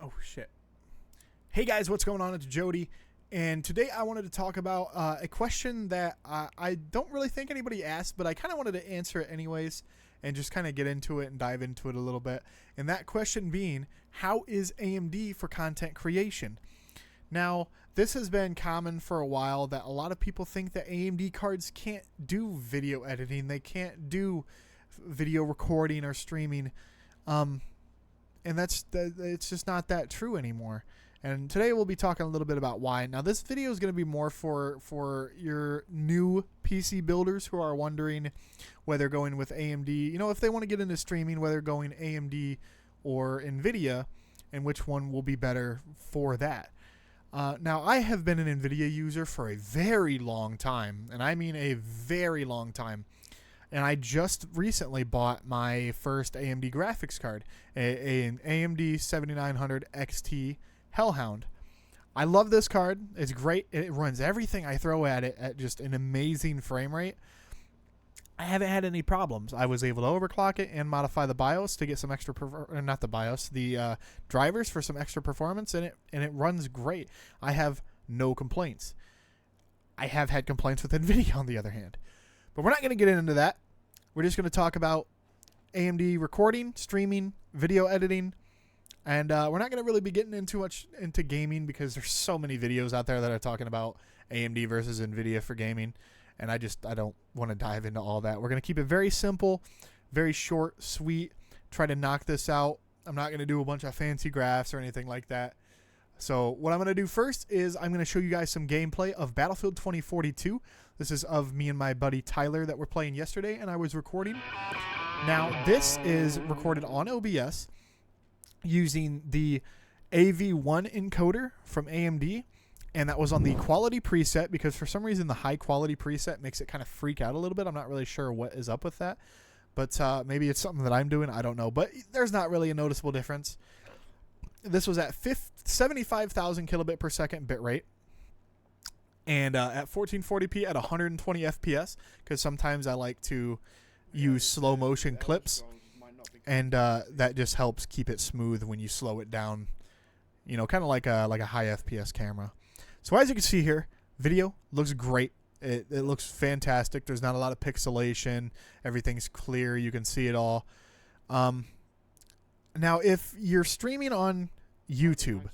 Oh shit. Hey guys, what's going on? It's Jody, and today I wanted to talk about a question that I don't really think anybody asked, but I kind of wanted to answer it anyways, and just kind of get into it and dive into it a little bit. And that question being, how is AMD for content creation? Now, this has been common for a while that a lot of people think that AMD cards can't do video editing, they can't do video recording or streaming. And it's just not that true anymore. And today we'll be talking a little bit about why. Now this video is going to be more for your new PC builders who are wondering whether going with AMD, if they want to get into streaming, whether going AMD or Nvidia, and which one will be better for that. Now I have been an Nvidia user for a very long time, and I mean a very long time. And I just recently bought my first AMD graphics card, an AMD 7900 XT Hellhound. I love this card. It's great. It runs everything I throw at it at just an amazing frame rate. I haven't had any problems. I was able to overclock it and modify the BIOS to get some extra, not the BIOS, the drivers for some extra performance in it, and it runs great. I have no complaints. I have had complaints with Nvidia on the other hand. But we're not going to get into that. We're just going to talk about AMD recording, streaming, video editing, and we're not going to really be getting into gaming because there's so many videos out there that are talking about AMD versus Nvidia for gaming, and I don't want to dive into all that. We're going to keep it very simple, very short, sweet, try to knock this out. I'm not going to do a bunch of fancy graphs or anything like that. So what I'm going to do first is I'm going to show you guys some gameplay of Battlefield 2042. This is of me and my buddy Tyler that were playing yesterday, and I was recording. Now, this is recorded on OBS using the AV1 encoder from AMD, and that was on the quality preset because for some reason the high quality preset makes it kind of freak out a little bit. I'm not really sure what is up with that, but maybe it's something that I'm doing. I don't know, but there's not really a noticeable difference. This was at 75,000 kilobit per second bitrate, and at 1440p at 120 FPS, because sometimes I like to use slow motion clips, and that just helps keep it smooth when you slow it down, kind of like a high FPS camera. So as you can see here, video looks great. It looks fantastic. There's not a lot of pixelation. Everything's clear. You can see it all. Now, if you're streaming on YouTube,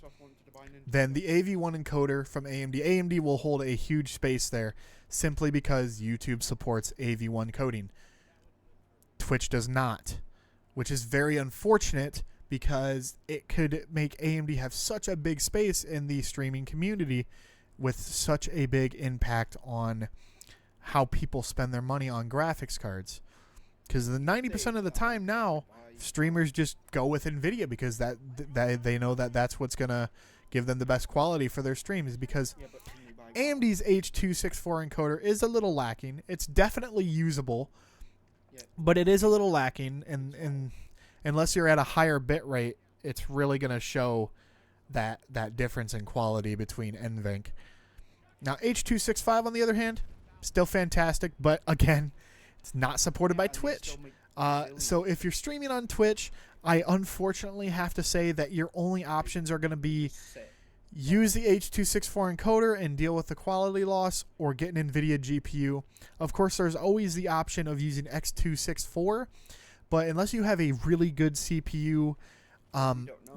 then the AV1 encoder from AMD will hold a huge space there simply because YouTube supports AV1 coding. Twitch does not, which is very unfortunate because it could make AMD have such a big space in the streaming community with such a big impact on how people spend their money on graphics cards. Because the 90% of the time now, streamers just go with Nvidia because that they know that that's what's gonna give them the best quality for their streams. Because AMD's H.264 encoder is a little lacking. It's definitely usable, but it is a little lacking. And unless you're at a higher bit rate, it's really gonna show that difference in quality between NVENC. Now H.265 on the other hand, still fantastic, but again, it's not supported by Twitch. So if you're streaming on Twitch, I unfortunately have to say that your only options are going to be use the H.264 encoder and deal with the quality loss, or get an NVIDIA GPU. Of course, there's always the option of using X264, but unless you have a really good CPU,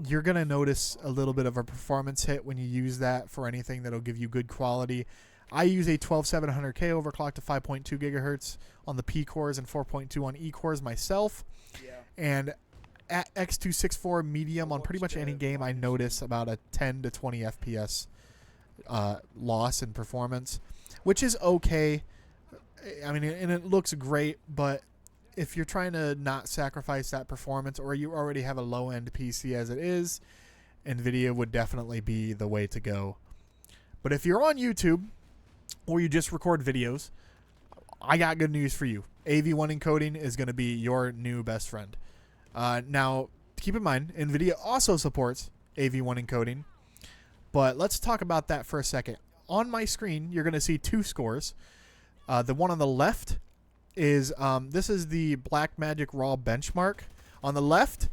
you're going to notice a little bit of a performance hit when you use that for anything that'll give you good quality. I use a 12700K overclock to 5.2 gigahertz on the P cores and 4.2 on E cores myself. And at X264 medium on pretty much any game, I notice about a 10 to 20 FPS loss in performance, which is okay. I mean, and it looks great, but if you're trying to not sacrifice that performance, or you already have a low-end PC as it is, NVIDIA would definitely be the way to go. But if you're on YouTube, or you just record videos, I got good news for you. AV1 encoding is going to be your new best friend. Now, keep in mind, NVIDIA also supports AV1 encoding, but let's talk about that for a second. On my screen, you're going to see two scores. The one on the left is, this is the Blackmagic Raw benchmark. On the left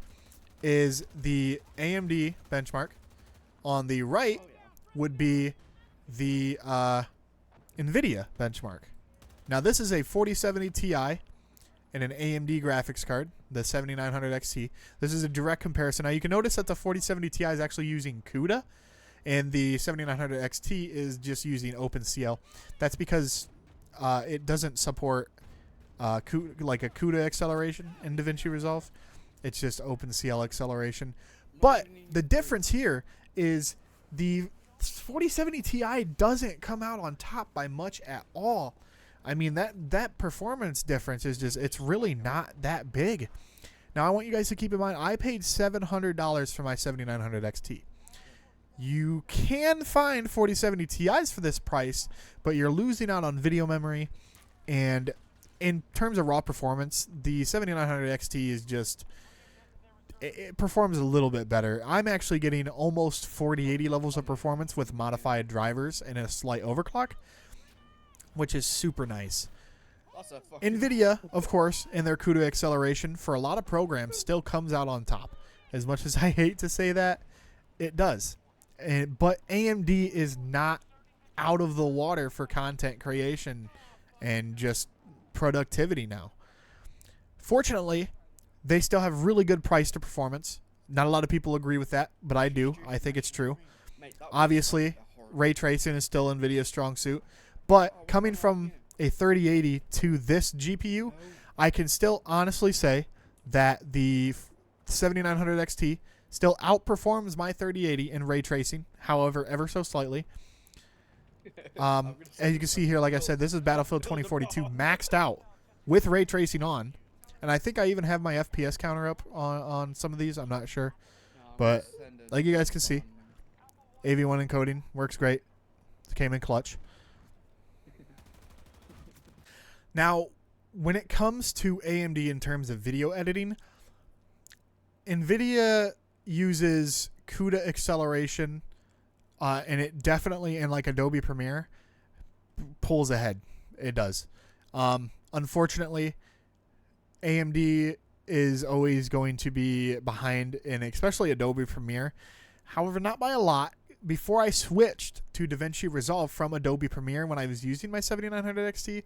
is the AMD benchmark. On the right would be the NVIDIA benchmark. Now this is a 4070 Ti and an AMD graphics card, the 7900 XT. This is a direct comparison. Now you can notice that the 4070 Ti is actually using CUDA, and the 7900 XT is just using OpenCL. That's because it doesn't support like a CUDA acceleration in DaVinci Resolve. It's just OpenCL acceleration. But the difference here is the 4070 Ti doesn't come out on top by much at all. I mean, that performance difference is just, it's really not that big. Now, I want you guys to keep in mind, I paid $700 for my 7900 XT. You can find 4070 Ti's for this price, but you're losing out on video memory. And in terms of raw performance, the 7900 XT is just, it performs a little bit better. I'm actually getting almost 4080 levels of performance with modified drivers and a slight overclock, which is super nice. NVIDIA, of course, in their CUDA acceleration for a lot of programs still comes out on top. As much as I hate to say that, it does. But AMD is not out of the water for content creation and just productivity now. Fortunately, they still have really good price to performance. Not a lot of people agree with that, but I do. I think it's true. Obviously, ray tracing is still NVIDIA's strong suit. But coming from a 3080 to this GPU, I can still honestly say that the 7900 XT still outperforms my 3080 in ray tracing, however, ever so slightly. As you can see here, like I said, this is Battlefield 2042 maxed out with ray tracing on. And I think I even have my FPS counter up on some of these. I'm not sure. But like you guys can see, AV1 encoding works great. It came in clutch. Now, when it comes to AMD in terms of video editing, NVIDIA uses CUDA acceleration, and it definitely, in like Adobe Premiere, pulls ahead. It does. Unfortunately, AMD is always going to be behind in especially Adobe Premiere. However, not by a lot. Before I switched to DaVinci Resolve from Adobe Premiere when I was using my 7900 XT,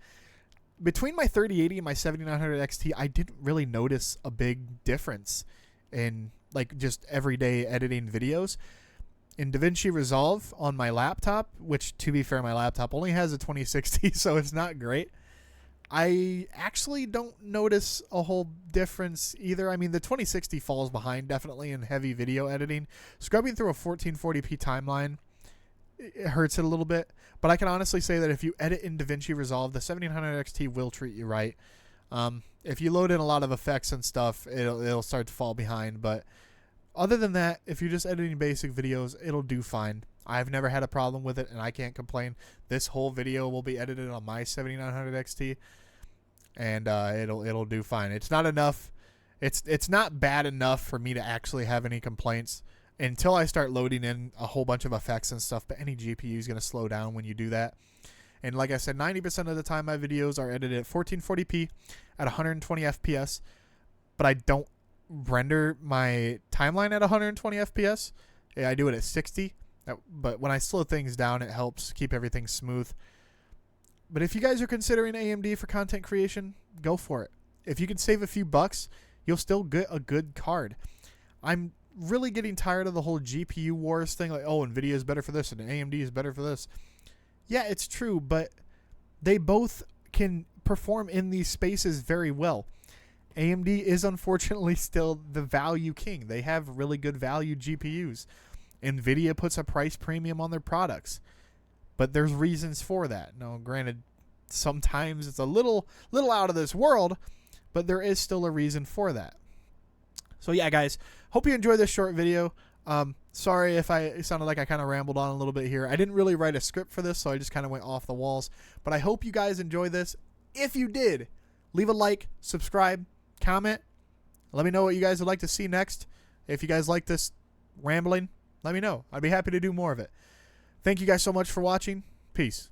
between my 3080 and my 7900 XT, I didn't really notice a big difference in like just everyday editing videos. In DaVinci Resolve on my laptop, which to be fair, my laptop only has a 2060, so it's not great. I actually don't notice a whole difference either. I mean, the 2060 falls behind definitely in heavy video editing. Scrubbing through a 1440p timeline, it hurts it a little bit. But I can honestly say that if you edit in DaVinci Resolve, the 7900 XT will treat you right. If you load in a lot of effects and stuff, it'll start to fall behind. But other than that, if you're just editing basic videos, it'll do fine. I've never had a problem with it, and I can't complain. This whole video will be edited on my 7900 XT, and it'll do fine. It's not enough. It's not bad enough for me to actually have any complaints until I start loading in a whole bunch of effects and stuff. But any GPU is going to slow down when you do that. And like I said, 90% of the time my videos are edited at 1440p at 120 FPS, but I don't render my timeline at 120 FPS. Yeah, I do it at 60. But when I slow things down, it helps keep everything smooth. But if you guys are considering AMD for content creation, go for it. If you can save a few bucks, you'll still get a good card. I'm really getting tired of the whole GPU wars thing. Like, oh, NVIDIA is better for this and AMD is better for this. Yeah, it's true, but they both can perform in these spaces very well. AMD is unfortunately still the value king. They have really good value GPUs. NVIDIA puts a price premium on their products, but there's reasons for that. Now, granted, sometimes it's a little out of this world, but there is still a reason for that. So yeah, guys, hope you enjoyed this short video. Sorry if it sounded like I kind of rambled on a little bit here. I didn't really write a script for this, so I just kind of went off the walls. But I hope you guys enjoy this. If you did, leave a like, subscribe, comment. Let me know what you guys would like to see next. If you guys like this rambling, let me know. I'd be happy to do more of it. Thank you guys so much for watching. Peace.